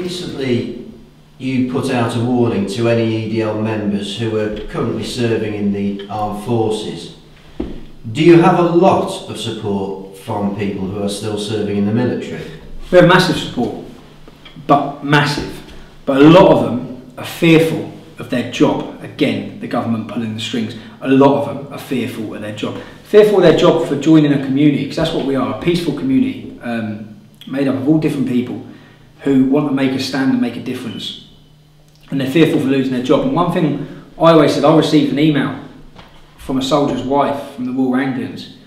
recently you put out a warning to any EDL members who are currently serving in the armed forces. Do you have a lot of support from people who are still serving in the military? We have massive support, but massive. But a lot of them are fearful of their job. Again, the government pulling the strings. A lot of them are fearful of their job. Fearful of their job for joining a community, because that's what we are, a peaceful community made up of all different people who want to make a stand and make a difference. And they're fearful for losing their job. And one thing I always said, I received an email from a soldier's wife from the Royal Anglians,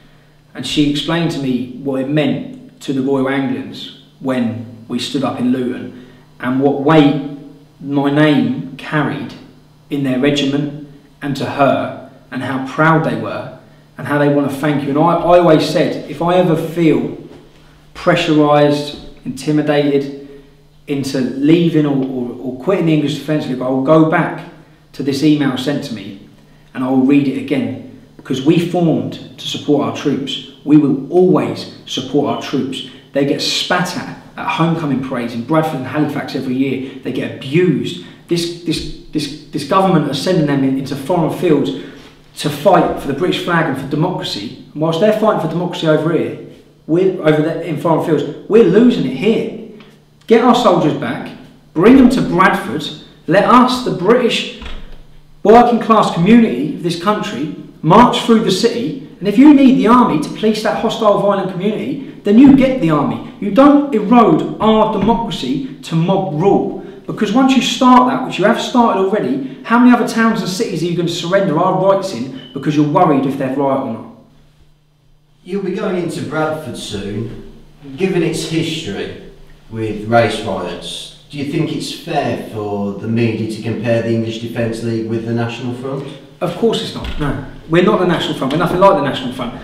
and she explained to me what it meant to the Royal Anglians when we stood up in Luton and what weight my name carried in their regiment and to her, and how proud they were and how they want to thank you. And I always said, if I ever feel pressurised, intimidated into leaving or quitting the English Defence League, I will go back to this email sent to me and I will read it again, because we formed to support our troops. We will always support our troops. They get spat at homecoming parades in Bradford and Halifax every year. They get abused. This government are sending them into foreign fields to fight for the British flag and for democracy. And whilst they're fighting for democracy over here, we're over there in foreign fields, we're losing it here. Get our soldiers back, bring them to Bradford, let us, the British working class community of this country, march through the city, and if you need the army to police that hostile, violent community, then you get the army. You don't erode our democracy to mob rule. Because once you start that, which you have started already, how many other towns and cities are you going to surrender our rights in because you're worried if they're right or not? You'll be going into Bradford soon. Given its history with race riots, do you think it's fair for the media to compare the English Defence League with the National Front? Of course it's not, no. We're not the National Front, we're nothing like the National Front.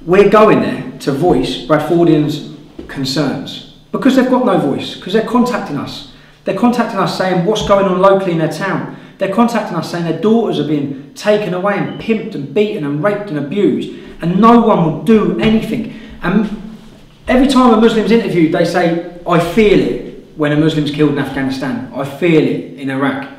We're going there to voice Bradfordians' concerns because they've got no voice, because they're contacting us. They're contacting us saying what's going on locally in their town. They're contacting us saying their daughters are being taken away and pimped and beaten and raped and abused, and no one will do anything. And every time a Muslim's interviewed, they say, I feel it when a Muslim's killed in Afghanistan. I feel it in Iraq.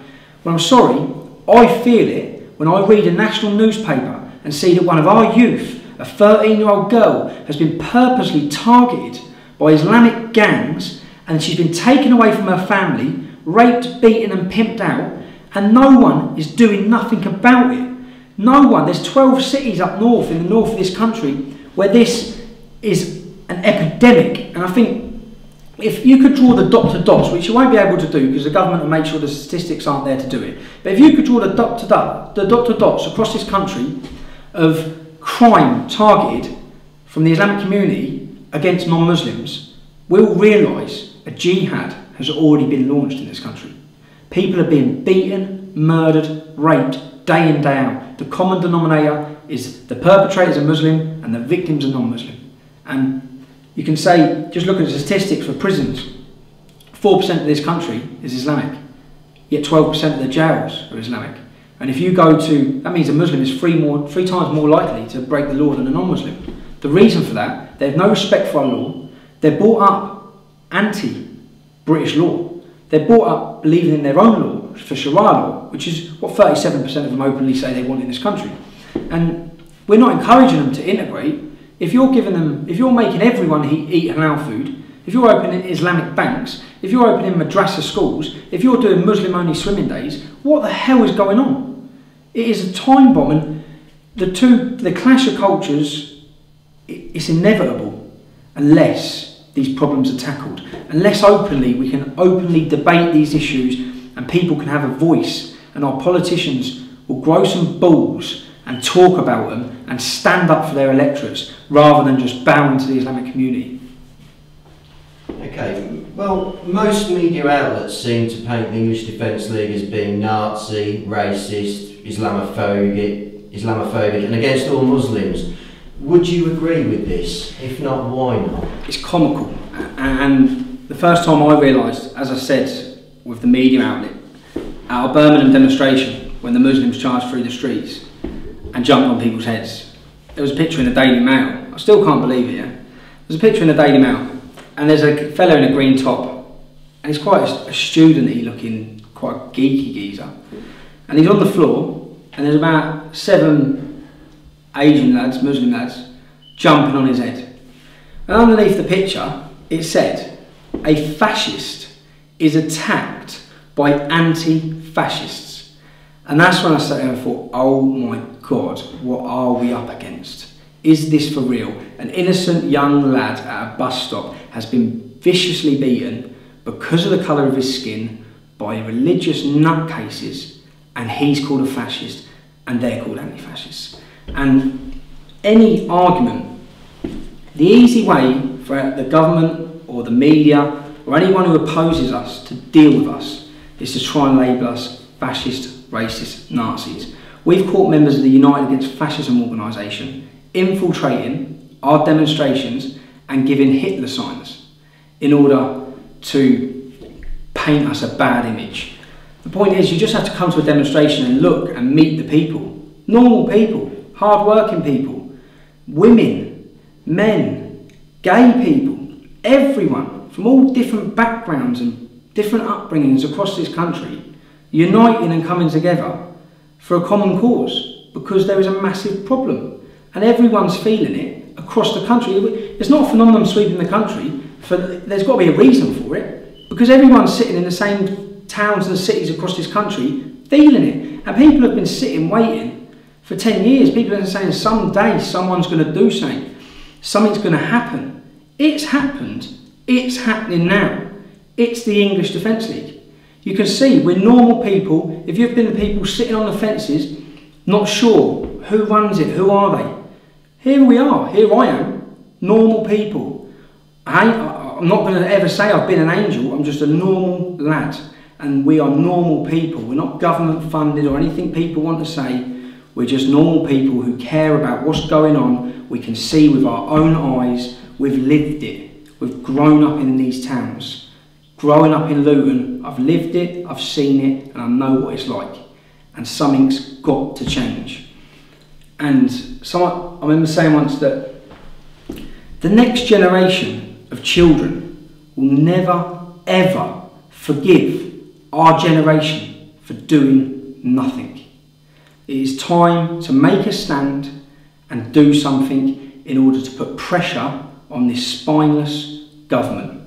Well, I'm sorry, I feel it when I read a national newspaper and see that one of our youth, a 13-year-old girl, has been purposely targeted by Islamic gangs, and she's been taken away from her family, raped, beaten and pimped out, and no one is doing nothing about it. No one. There's 12 cities up north, in the north of this country, where this is an epidemic. And I think if you could draw the dot to dots, which you won't be able to do because the government will make sure the statistics aren't there to do it, but if you could draw the dot to dots across this country of crime targeted from the Islamic community against non-Muslims, we'll realise a jihad has already been launched in this country. People are being beaten, murdered, raped, day in, day out. The common denominator is the perpetrators are Muslim and the victims are non-Muslim. And you can say, just look at the statistics for prisons, 4% of this country is Islamic, yet 12% of the jails are Islamic. And if you go to, that means a Muslim is three times more likely to break the law than a non-Muslim. The reason for that, they have no respect for our law. They're brought up anti-British law. They're brought up believing in their own law, for Sharia law, which is what 37% of them openly say they want in this country. And we're not encouraging them to integrate. If you're making everyone eat halal food, if you're opening Islamic banks, if you're opening madrasa schools, if you're doing Muslim-only swimming days, what the hell is going on? It is a time bomb, and the clash of cultures, it's inevitable unless these problems are tackled. Unless we can openly debate these issues and people can have a voice, and our politicians will grow some balls and talk about them and stand up for their electorates rather than just bowing to the Islamic community. Okay, well, most media outlets seem to paint the English Defence League as being Nazi, racist, Islamophobic and against all Muslims. Would you agree with this? If not, why not? It's comical. And the first time I realised, as I said, with the media outlet, at our Birmingham demonstration, when the Muslims charged through the streets and jumped on people's heads, there was a picture in the Daily Mail. I still can't believe it, yeah? There's a picture in the Daily Mail, and there's a fellow in a green top, and he's quite a studenty looking, quite geeky geezer, and he's on the floor, and there's about 7 Asian lads, Muslim lads, jumping on his head. And underneath the picture, it said, "A fascist is attacked by anti-fascists." And that's when I sat there and thought, oh my God, what are we up against? Is this for real? An innocent young lad at a bus stop has been viciously beaten because of the colour of his skin by religious nutcases, and he's called a fascist and they're called anti-fascists. And any argument, the easy way for the government or the media or anyone who opposes us to deal with us is to try and label us fascist, racist, Nazis. We've caught members of the United Against Fascism organisation infiltrating our demonstrations and giving Hitler signs in order to paint us a bad image. The point is, you just have to come to a demonstration and look and meet the people. Normal people, hard-working people, women, men, gay people, everyone from all different backgrounds and different upbringings across this country, uniting and coming together for a common cause, because there is a massive problem and everyone's feeling it across the country. It's not a phenomenon sweeping the country, there's got to be a reason for it, because everyone's sitting in the same towns and cities across this country feeling it, and people have been sitting waiting for 10 years. People have been saying someday someone's going to do something, something's going to happen. It's happened, it's happening now. It's the English Defence League. You can see we're normal people. If you've been the people sitting on the fences, not sure who runs it, who are they? Here we are, here I am, normal people. I'm not going to ever say I've been an angel, I'm just a normal lad. And we are normal people. We're not government funded or anything people want to say. We're just normal people who care about what's going on. We can see with our own eyes. We've lived it. We've grown up in these towns. Growing up in Luton, I've lived it, I've seen it, and I know what it's like. And something's got to change. And I remember saying once that the next generation of children will never, ever forgive our generation for doing nothing. It is time to make a stand and do something in order to put pressure on this spineless government.